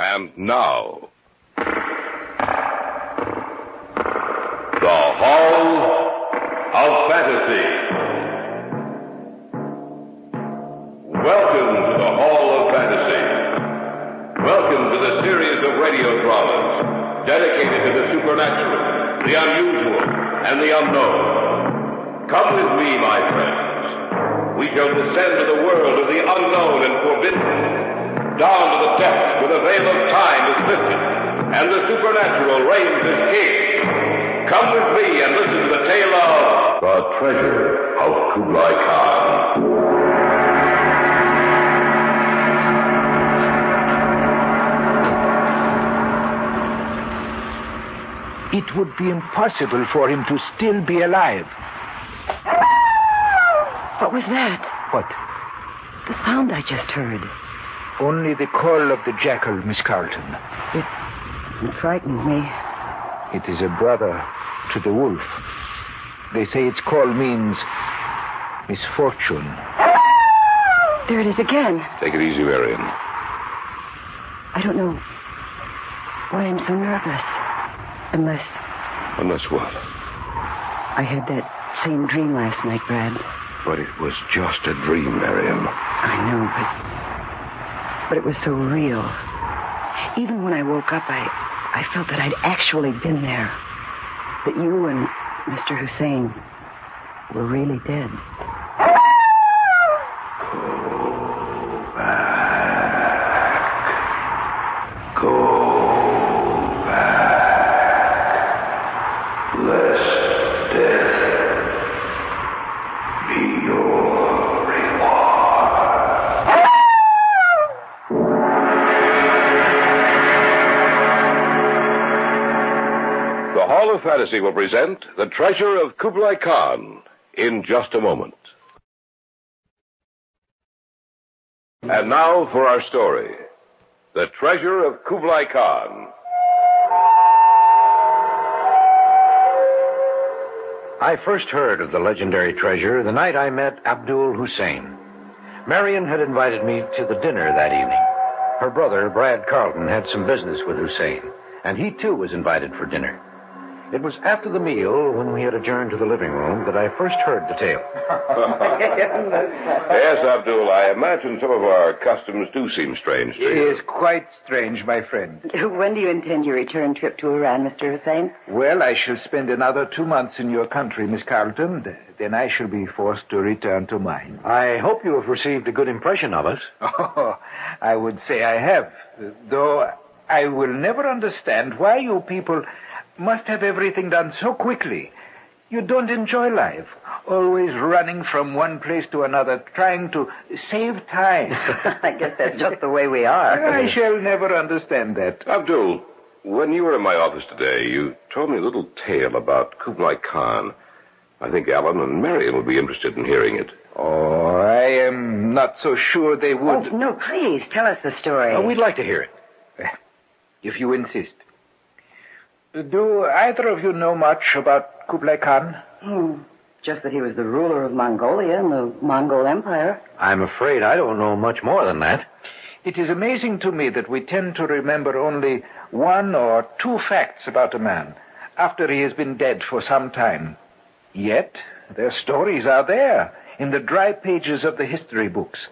And now, the Hall of Fantasy. Welcome to the Hall of Fantasy. Welcome to the series of radio dramas dedicated to the supernatural, the unusual, and the unknown. Come with me, my friends. We shall descend to the world of the unknown and forbidden, down to the depths where the veil of time is lifted, and the supernatural reigns as king. Come with me and listen to the tale of The Treasure of Kubali Khan. It would be impossible for him to still be alive. What was that? What? The sound I just heard. Only the call of the jackal, Miss Carlton. It frightened me. It is a brother to the wolf. They say its call means misfortune. There it is again. Take it easy, Marion. I don't know why I'm so nervous. Unless what? I had that same dream last night, Brad. But it was just a dream, Marion. I know, but it was so real. Even when I woke up, I felt that I'd actually been there. That you and Mr. Hussein were really dead. Fantasy will present The Treasure of Kubali Khan in just a moment. And now for our story, The Treasure of Kubali Khan. I first heard of the legendary treasure the night I met Abdul Hussein. Marion had invited me to the dinner that evening. Her brother, Brad Carlton, had some business with Hussein, and he too was invited for dinner. It was after the meal, when we had adjourned to the living room, that I first heard the tale. Yes, Abdul, I imagine some of our customs do seem strange to you. It is quite strange, my friend. When do you intend your return trip to Iran, Mr. Hussein? Well, I shall spend another 2 months in your country, Miss Carlton. Then I shall be forced to return to mine. I hope you have received a good impression of us. Oh, I would say I have. Though I will never understand why you people must have everything done so quickly. You don't enjoy life, always running from one place to another, trying to save time. I guess that's just the way we are. I shall never understand that. Abdul, when you were in my office today, you told me a little tale about Kubali Khan. I think Alan and Marion would be interested in hearing it. Oh, I am not so sure they would. Oh, no, please, tell us the story. We'd like to hear it. If you insist. Do either of you know much about Kublai Khan? Just that he was the ruler of Mongolia and the Mongol Empire. I'm afraid I don't know much more than that. It is amazing to me that we tend to remember only 1 or 2 facts about a man after he has been dead for some time. Yet, their stories are there in the dry pages of the history books.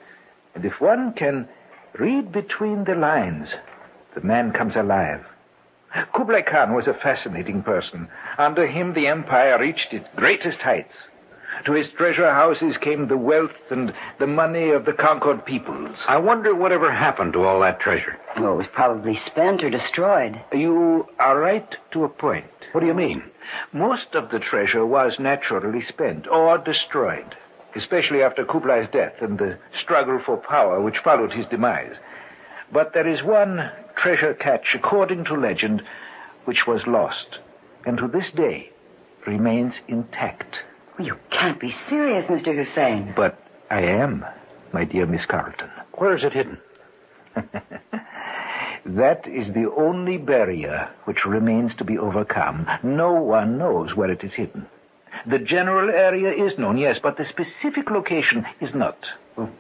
And if one can read between the lines, the man comes alive. Kublai Khan was a fascinating person. Under him, the empire reached its greatest heights. To his treasure houses came the wealth and the money of the conquered peoples. I wonder whatever happened to all that treasure. Oh, it was probably spent or destroyed. You are right to a point. What do you mean? Most of the treasure was naturally spent or destroyed, especially after Kublai's death and the struggle for power which followed his demise. But there is one treasure catch, according to legend, which was lost, and to this day remains intact. You can't be serious, Mr. Hussein. But I am, my dear Miss Carlton. Where is it hidden? That is the only barrier which remains to be overcome. No one knows where it is hidden. The general area is known, yes, but the specific location is not.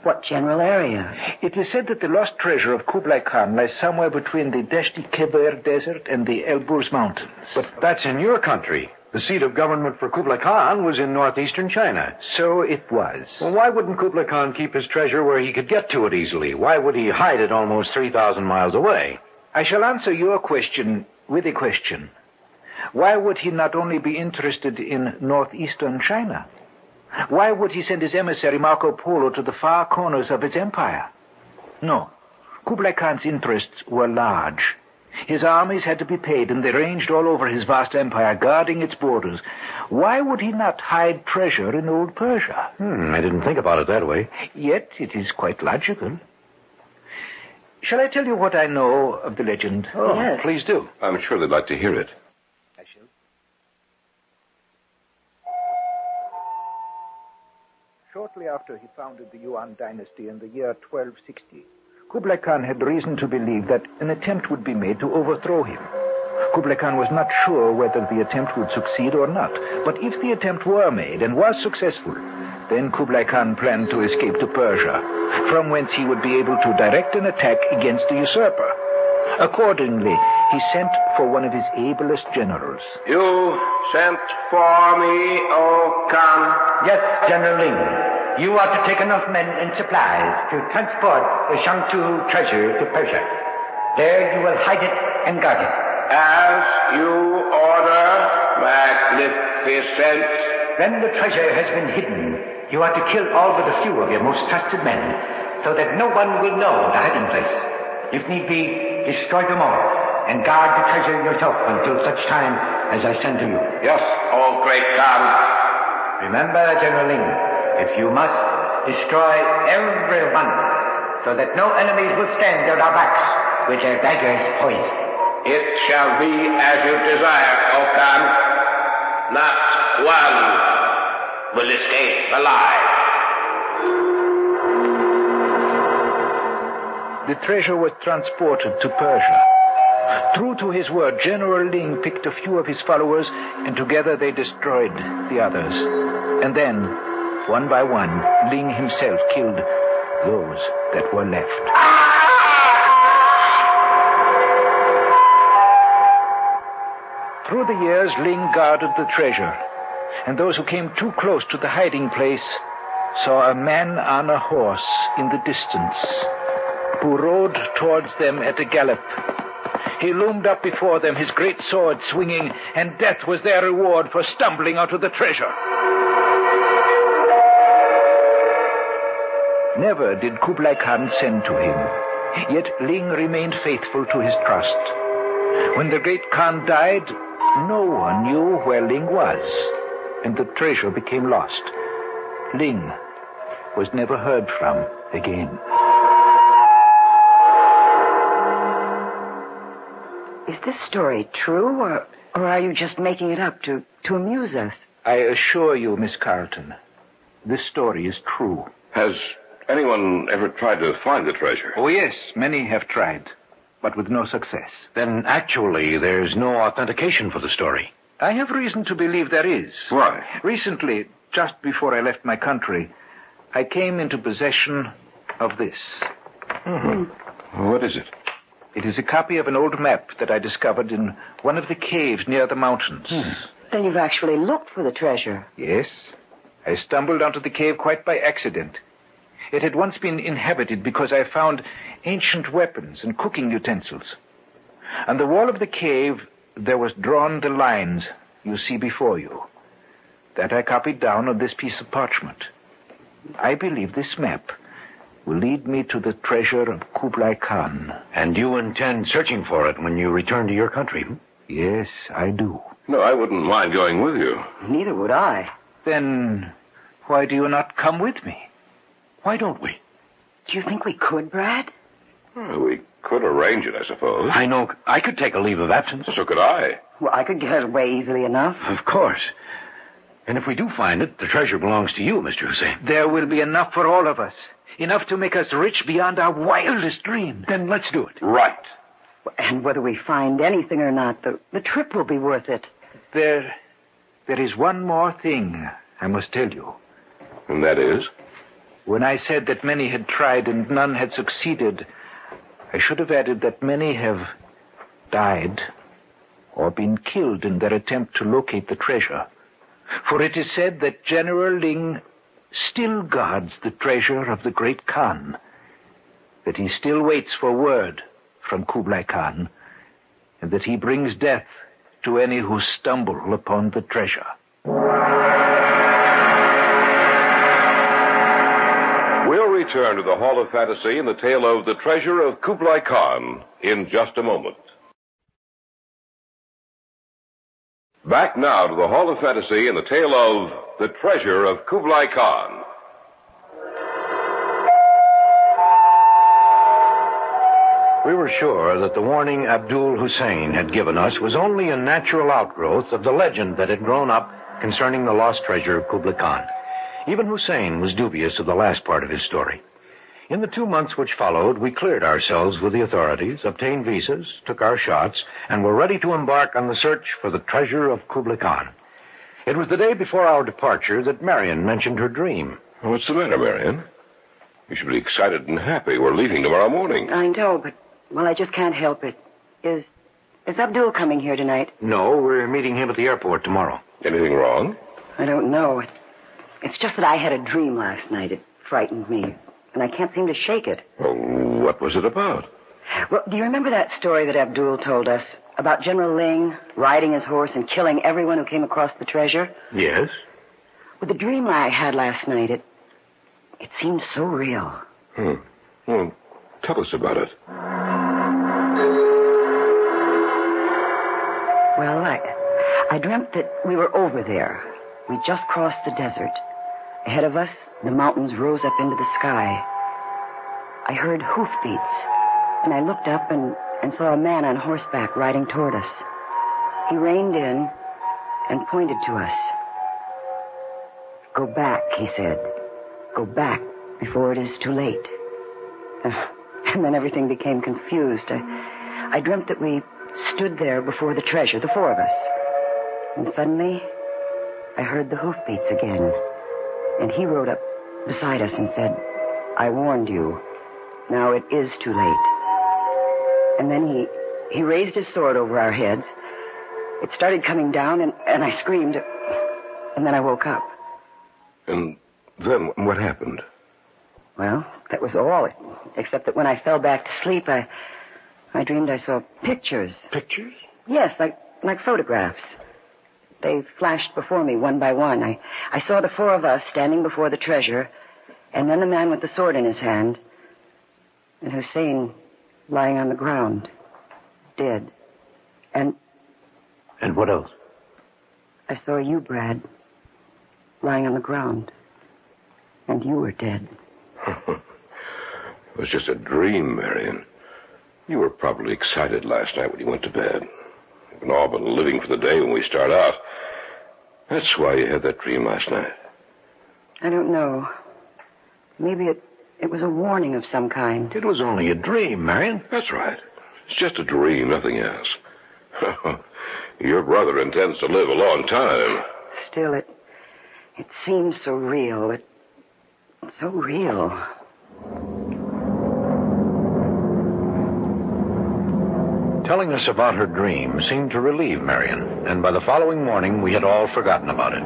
What general area? It is said that the lost treasure of Kublai Khan lies somewhere between the Deshti Keber Desert and the Elburz Mountains. But that's in your country. The seat of government for Kublai Khan was in northeastern China. So it was. Well, why wouldn't Kublai Khan keep his treasure where he could get to it easily? Why would he hide it almost 3,000 miles away? I shall answer your question with a question. Why would he not only be interested in northeastern China? Why would he send his emissary Marco Polo to the far corners of his empire? No. Kublai Khan's interests were large. His armies had to be paid, and they ranged all over his vast empire, guarding its borders. Why would he not hide treasure in old Persia? I didn't think about it that way. Yet it is quite logical. Shall I tell you what I know of the legend? Oh, yes. Please do. I'm sure they'd like to hear it. I shall. Shortly after he founded the Yuan dynasty in the year 1260, Kublai Khan had reason to believe that an attempt would be made to overthrow him. Kublai Khan was not sure whether the attempt would succeed or not, but if the attempt were made and was successful, then Kublai Khan planned to escape to Persia, from whence he would be able to direct an attack against the usurper. Accordingly, he sent for one of his ablest generals. You sent for me, O Khan? Yes, General Ling. You are to take enough men and supplies to transport the Shangtu treasure to Persia. There you will hide it and guard it. As you order, magnificent. When the treasure has been hidden, you are to kill all but a few of your most trusted men, so that no one will know the hiding place. If need be, destroy them all, and guard the treasure yourself until such time as I send to you. Yes, O great Khan. Remember, General Ling, if you must, destroy everyone, so that no enemies will stand at our backs with their daggers poised. It shall be as you desire, O Khan. Not one will escape alive. The treasure was transported to Persia. True to his word, General Ling picked a few of his followers, and together they destroyed the others. And then, one by one, Ling himself killed those that were left. Through the years, Ling guarded the treasure, and those who came too close to the hiding place saw a man on a horse in the distance, who rode towards them at a gallop. He loomed up before them, his great sword swinging, and death was their reward for stumbling out of the treasure. Never did Kublai Khan send to him, yet Ling remained faithful to his trust. When the great Khan died, no one knew where Ling was, and the treasure became lost. Ling was never heard from again. Is this story true, or are you just making it up to amuse us? I assure you, Miss Carlton, this story is true. Has anyone ever tried to find the treasure? Oh, yes, many have tried, but with no success. Then actually there's no authentication for the story. I have reason to believe there is. Why? Recently, just before I left my country, I came into possession of this. What is it? It is a copy of an old map that I discovered in one of the caves near the mountains. Then you've actually looked for the treasure. Yes. I stumbled onto the cave quite by accident. It had once been inhabited because I found ancient weapons and cooking utensils. On the wall of the cave, there was drawn the lines you see before you. That I copied down on this piece of parchment. I believe this map will lead me to the treasure of Kublai Khan. And you intend searching for it when you return to your country? Yes, I do. No, I wouldn't mind going with you. Neither would I. Then why do you not come with me? Why don't we? Do you think we could, Brad? Well, we could arrange it, I suppose. I know I could take a leave of absence. So could I. Well, I could get away easily enough. Of course. And if we do find it, the treasure belongs to you, Mr. Hussein. There will be enough for all of us. Enough to make us rich beyond our wildest dreams. Then let's do it. Right. And whether we find anything or not, the trip will be worth it. There there is one more thing I must tell you. And that is? When I said that many had tried and none had succeeded, I should have added that many have died or been killed in their attempt to locate the treasure. For it is said that General Ling still guards the treasure of the great Khan, that he still waits for word from Kublai Khan, and that he brings death to any who stumble upon the treasure. We'll return to the Hall of Fantasy and the tale of the treasure of Kublai Khan in just a moment. Back now to the Hall of Fantasy and the tale of the treasure of Kublai Khan. We were sure that the warning Abdul Hussein had given us was only a natural outgrowth of the legend that had grown up concerning the lost treasure of Kublai Khan. Even Hussein was dubious of the last part of his story. In the 2 months which followed, we cleared ourselves with the authorities, obtained visas, took our shots, and were ready to embark on the search for the treasure of Kublai Khan. It was the day before our departure that Marion mentioned her dream. What's the matter, Marion? You should be excited and happy. We're leaving tomorrow morning. I know, but, well, I just can't help it. Is Abdul coming here tonight? No, we're meeting him at the airport tomorrow. Anything wrong? I don't know. It's just that I had a dream last night. It frightened me, and I can't seem to shake it. Oh, what was it about? Well, do you remember that story that Abdul told us about General Ling riding his horse and killing everyone who came across the treasure? Yes? Well, the dream I had last night, it seemed so real. Well, tell us about it. Well, I dreamt that we were over there. We just crossed the desert. Ahead of us, the mountains rose up into the sky. I heard hoofbeats, and I looked up and saw a man on horseback riding toward us. He reined in and pointed to us. "Go back," he said. "Go back before it is too late." And then everything became confused. I dreamt that we stood there before the treasure, the four of us. And suddenly, I heard the hoofbeats again. And he rode up beside us and said, "I warned you. Now it is too late." And then he raised his sword over our heads. It started coming down, and I screamed. And then I woke up. And then what happened? Well, that was all. Except that when I fell back to sleep, I dreamed I saw pictures. Pictures? Yes, like photographs. They flashed before me one by one. I saw the four of us standing before the treasure, and then the man with the sword in his hand, and Hussein lying on the ground, dead. And what else? I saw you, Brad, lying on the ground, and you were dead. It was just a dream, Marion. You were probably excited last night when you went to bed. We've all been living for the day when we start out. That's why you had that dream last night. I don't know. Maybe it was a warning of some kind. It was only a dream, Marion. That's right. It's just a dream, nothing else. Your brother intends to live a long time. Still, it seems so real. It's so real. Telling us about her dream seemed to relieve Marion, and by the following morning we had all forgotten about it.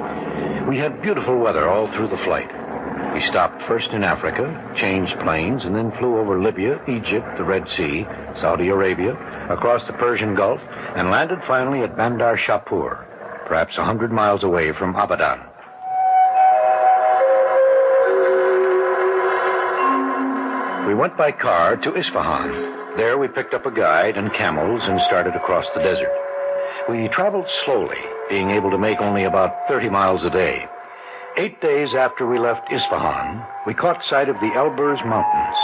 We had beautiful weather all through the flight. We stopped first in Africa, changed planes, and then flew over Libya, Egypt, the Red Sea, Saudi Arabia, across the Persian Gulf, and landed finally at Bandar Shapur, perhaps 100 miles away from Abadan. We went by car to Isfahan. There we picked up a guide and camels and started across the desert. We traveled slowly, being able to make only about 30 miles a day. 8 days after we left Isfahan, we caught sight of the Elburz Mountains.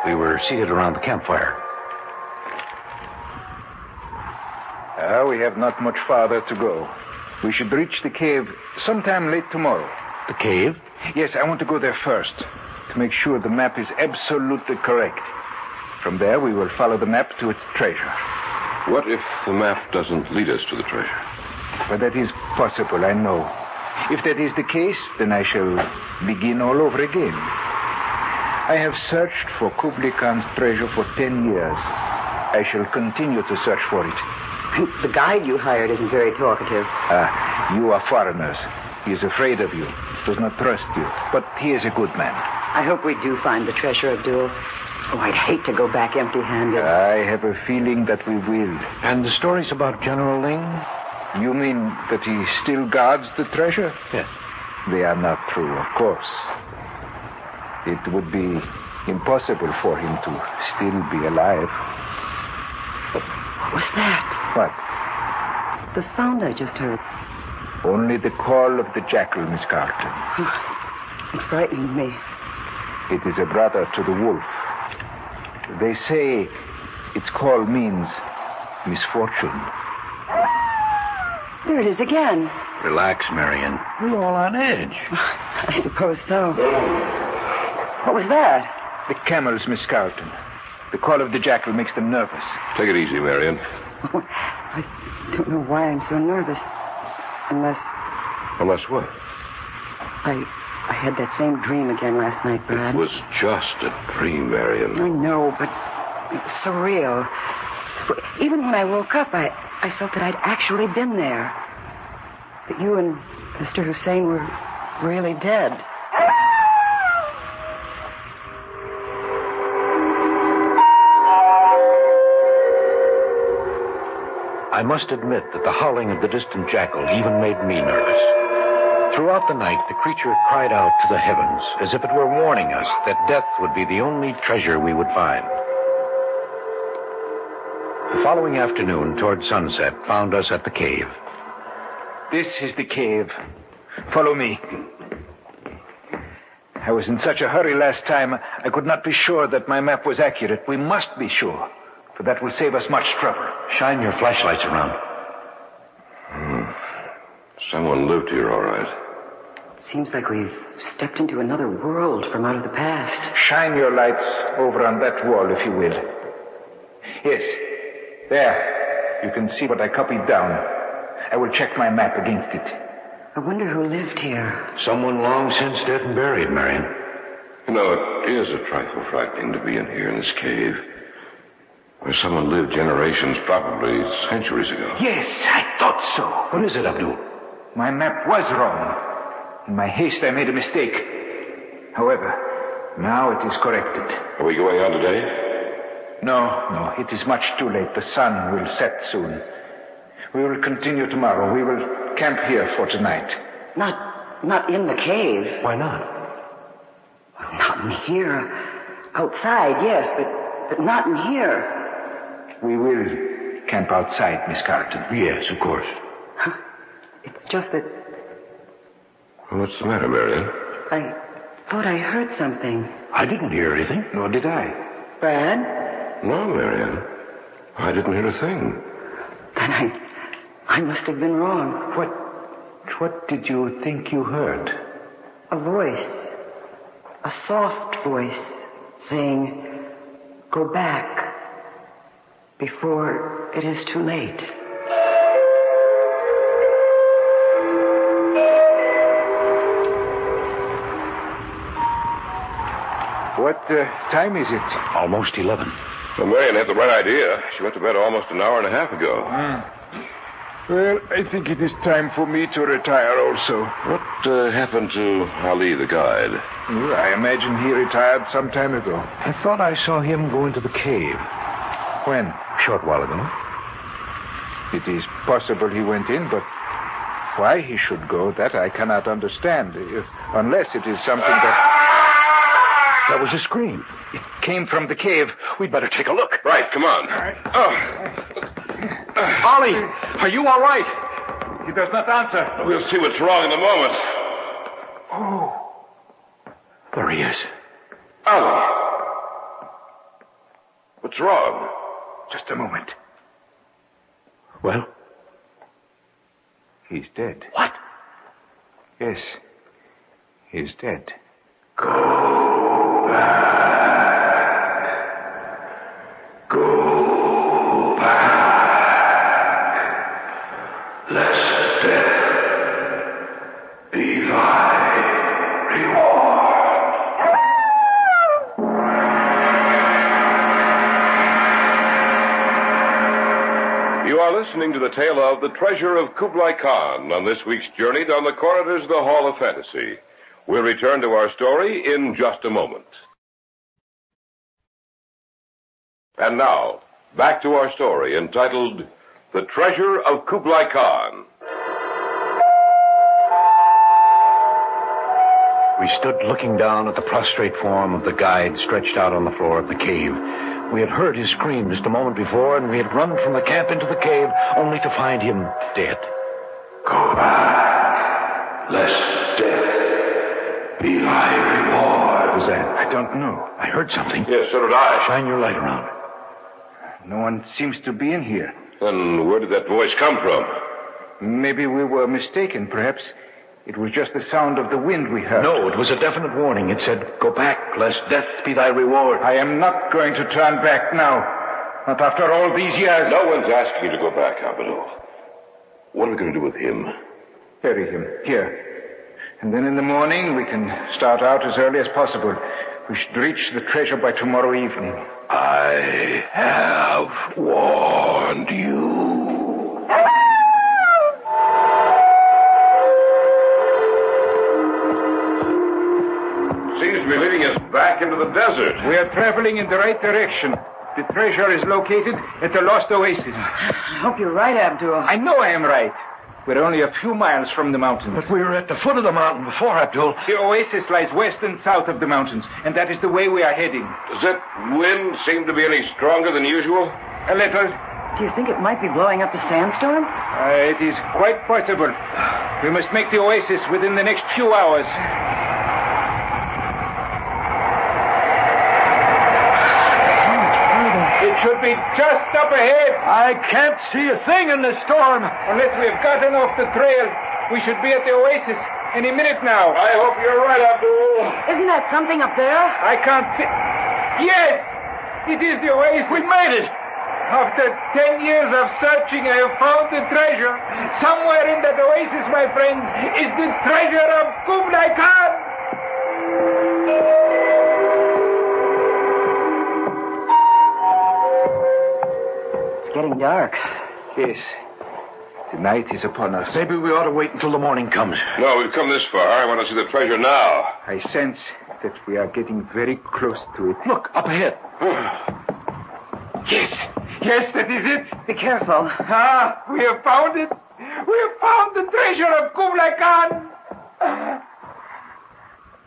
We were seated around the campfire. We have not much farther to go. We should reach the cave sometime late tomorrow. The cave? Yes, I want to go there first, to make sure the map is absolutely correct. From there, we will follow the map to its treasure. What if the map doesn't lead us to the treasure? But that is possible, I know. If that is the case, then I shall begin all over again. I have searched for Kubli Khan's treasure for 10 years. I shall continue to search for it. The guide you hired isn't very talkative. You are foreigners. He is afraid of you, does not trust you. But he is a good man. I hope we do find the treasure, Abdul. Oh, I'd hate to go back empty-handed. I have a feeling that we will. And the stories about General Ling? You mean that he still guards the treasure? Yes. They are not true, of course. It would be impossible for him to still be alive. What was that? What? The sound I just heard. Only the call of the jackal, Miss Carlton. It frightened me. It is a brother to the wolf. They say its call means misfortune. There it is again. Relax, Marion. We're all on edge. I suppose so. What was that? The camels, Miss Carlton. The call of the jackal makes them nervous. Take it easy, Marion. I don't know why I'm so nervous. Unless what? I had that same dream again last night, Brad. It was just a dream, Marion. I know, but it was so real. Even when I woke up, I felt that I'd actually been there. That you and Mr. Hussein were really dead. I must admit that the howling of the distant jackal even made me nervous. Throughout the night, the creature cried out to the heavens as if it were warning us that death would be the only treasure we would find. The following afternoon, toward sunset, found us at the cave. This is the cave. Follow me. I was in such a hurry last time, I could not be sure that my map was accurate. We must be sure, for that will save us much trouble. Shine your flashlights around. Someone lived here, all right. Seems like we've stepped into another world from out of the past. Shine your lights over on that wall, if you will. Yes, there. You can see what I copied down. I will check my map against it. I wonder who lived here. Someone long since dead and buried, Marion. You know, it is a trifle frightening to be in here in this cave, where someone lived generations, probably centuries ago. Yes, I thought so. What is it, Abdul? My map was wrong. In my haste, I made a mistake. However, now it is corrected. Are we going on today? No, it is much too late. The sun will set soon. We will continue tomorrow. We will camp here for tonight. Not in the cave. Why not? Not in here. Outside, yes, but not in here. We will camp outside, Miss Carlton. Yes, of course. It's just that Well, what's the matter, Marion? I thought I heard something. I didn't hear anything. Nor did I. Brad? No, Marion. I didn't hear a thing. Then I must have been wrong. What did you think you heard? A voice. A soft voice saying, "Go back before it is too late." What time is it? Almost 11. Well, Marion had the right idea. She went to bed almost an hour and a half ago. Well, I think it is time for me to retire also. What happened to Ali, the guide? Well, I imagine he retired some time ago. I thought I saw him go into the cave. When? A short while ago. It is possible he went in, but why he should go, that I cannot understand. Unless it is something that... That was a scream. It came from the cave. We'd better take a look. Right, come on. Ollie, are you all right? He does not answer. We'll see what's wrong in a moment. Oh. There he is. Ali. What's wrong? Just a moment. Well? He's dead. What? Yes. He's dead. Go back. Go back. Let's You are listening to the tale of The Treasure of Kublai Khan on this week's journey down the corridors of the Hall of Fantasy. We'll return to our story in just a moment. And now, back to our story entitled The Treasure of Kublai Khan. We stood looking down at the prostrate form of the guide stretched out on the floor of the cave. We had heard his scream just a moment before, and we had run from the camp into the cave, only to find him dead. Go back, lest death be thy reward. What was that? I don't know. I heard something. Yes, so did I. Shine your light around. No one seems to be in here. Then where did that voice come from? Maybe we were mistaken, perhaps. It was just the sound of the wind we heard. No, it was a definite warning. It said, go back, lest death be thy reward. I am not going to turn back now. Not after all these years. No one's asking you to go back, Abdul. What are we going to do with him? Bury him here. And then in the morning we can start out as early as possible. We should reach the treasure by tomorrow evening. I have warned you. Seems to be leading us back into the desert. We are traveling in the right direction. The treasure is located at the Lost Oasis. I hope you're right, Abdul. I know I am right. We're only a few miles from the mountains. But we were at the foot of the mountain before, Abdul. The oasis lies west and south of the mountains, and that is the way we are heading. Does that wind seem to be any stronger than usual? A little. Do you think it might be blowing up a sandstorm? It is quite possible. We must make the oasis within the next few hours. It should be just up ahead. I can't see a thing in this storm. Unless we have gotten off the trail, we should be at the oasis any minute now. I hope you're right, Abdul. Isn't that something up there? I can't see. Yes! It is the oasis. We made it. After 10 years of searching, I have found the treasure. Somewhere in that oasis, my friends, is the treasure of Kublai Khan. It's getting dark. Yes. The night is upon us. Maybe we ought to wait until the morning comes. No, we've come this far. I want to see the treasure now. I sense that we are getting very close to it. Look, up ahead. Yes. Yes, that is it. Be careful. Ah, we have found it. We have found the treasure of Kublai Khan.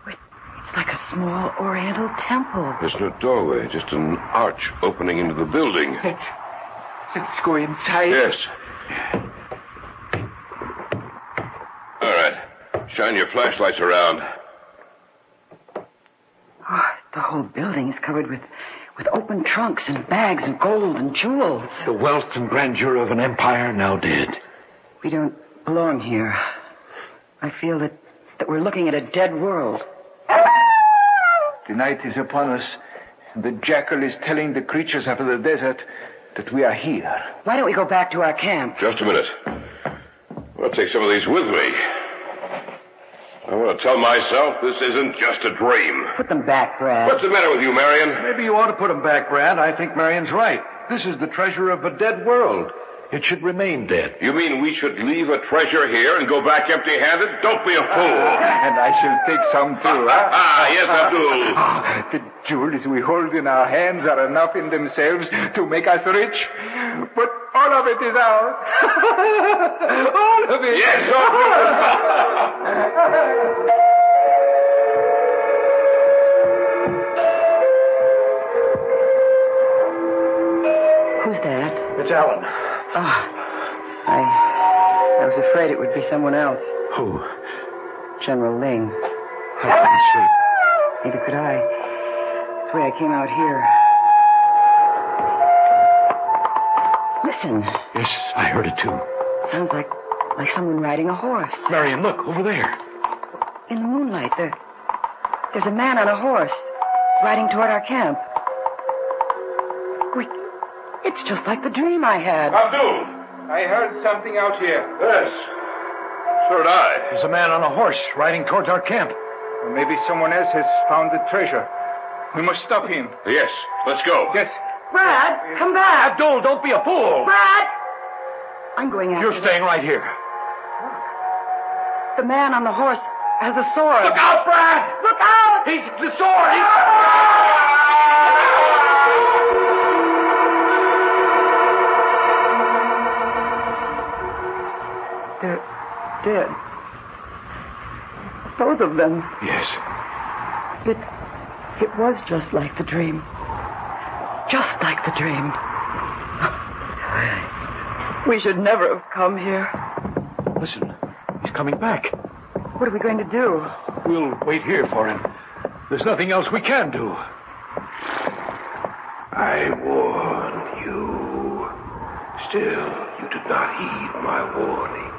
It's like a small oriental temple. There's no doorway, just an arch opening into the building. Let's go inside. Yes. All right. Shine your flashlights around. Oh, the whole building is covered with open trunks and bags of gold and jewels. The wealth and grandeur of an empire now dead. We don't belong here. I feel that we're looking at a dead world. The night is upon us, and the jackal is telling the creatures of the desert that we are here. Why don't we go back to our camp? Just a minute. I'll take some of these with me. I want to tell myself this isn't just a dream. Put them back, Brad. What's the matter with you, Marion? Maybe you ought to put him back, Brad. I think Marion's right. This is the treasure of a dead world. It should remain dead. You mean we should leave a treasure here and go back empty-handed? Don't be a fool. And I shall take some too, huh? Yes, Abdul. The jewels we hold in our hands are enough in themselves to make us rich. But all of it is ours. All of it. Yes, all of it. Who's that? It's Alan. I was afraid it would be someone else. Who? General Ling. I couldn't sleep. Neither could I. That's why I came out here. Listen. Yes, I heard it too. Sounds like someone riding a horse. Marion, look, over there. In the moonlight, there's a man on a horse riding toward our camp. Wait, it's just like the dream I had. Abdul. I heard something out here. Yes. So did I. There's a man on a horse riding towards our camp. Or maybe someone else has found the treasure. We must stop him. Yes, let's go. Yes. Brad, come back. Abdul, don't be a fool. Brad! I'm going after You're staying right here. The man on the horse has a sword. Look out, Brad! Look out! He's the sword! They're dead. Both of them. Yes. It was just like the dream. Just like the dream. We should never have come here. Listen, he's coming back. What are we going to do? We'll wait here for him. There's nothing else we can do. I warned you. Still, you did not heed my warning.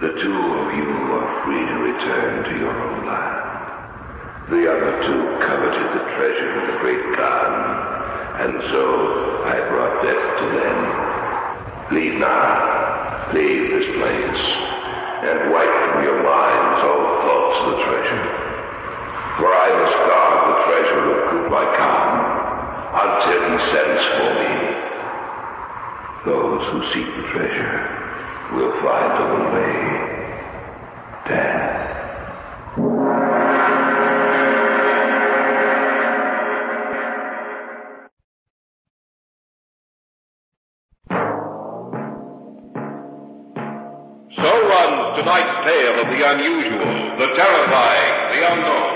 The two of you are free to return to your own land. The other two coveted the treasure of the great Khan, and so I brought death to them. Leave now. Leave this place, and wipe from your minds all thoughts of the treasure. For I must guard the treasure of Kubali Khan until he sends for me. Those who seek the treasure will find the way. Death. So runs tonight's tale of the unusual, the terrifying, the unknown.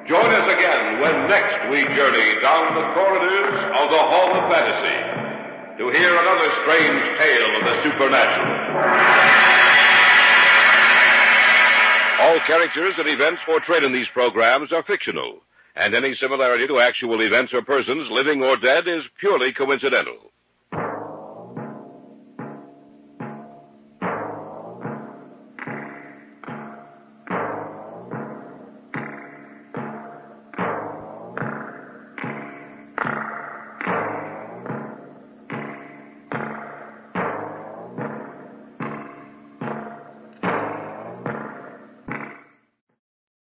Join us again when next we journey down the corridors of the Hall of Fantasy to hear another strange tale of the supernatural. All characters and events portrayed in these programs are fictional, and any similarity to actual events or persons, living or dead, is purely coincidental.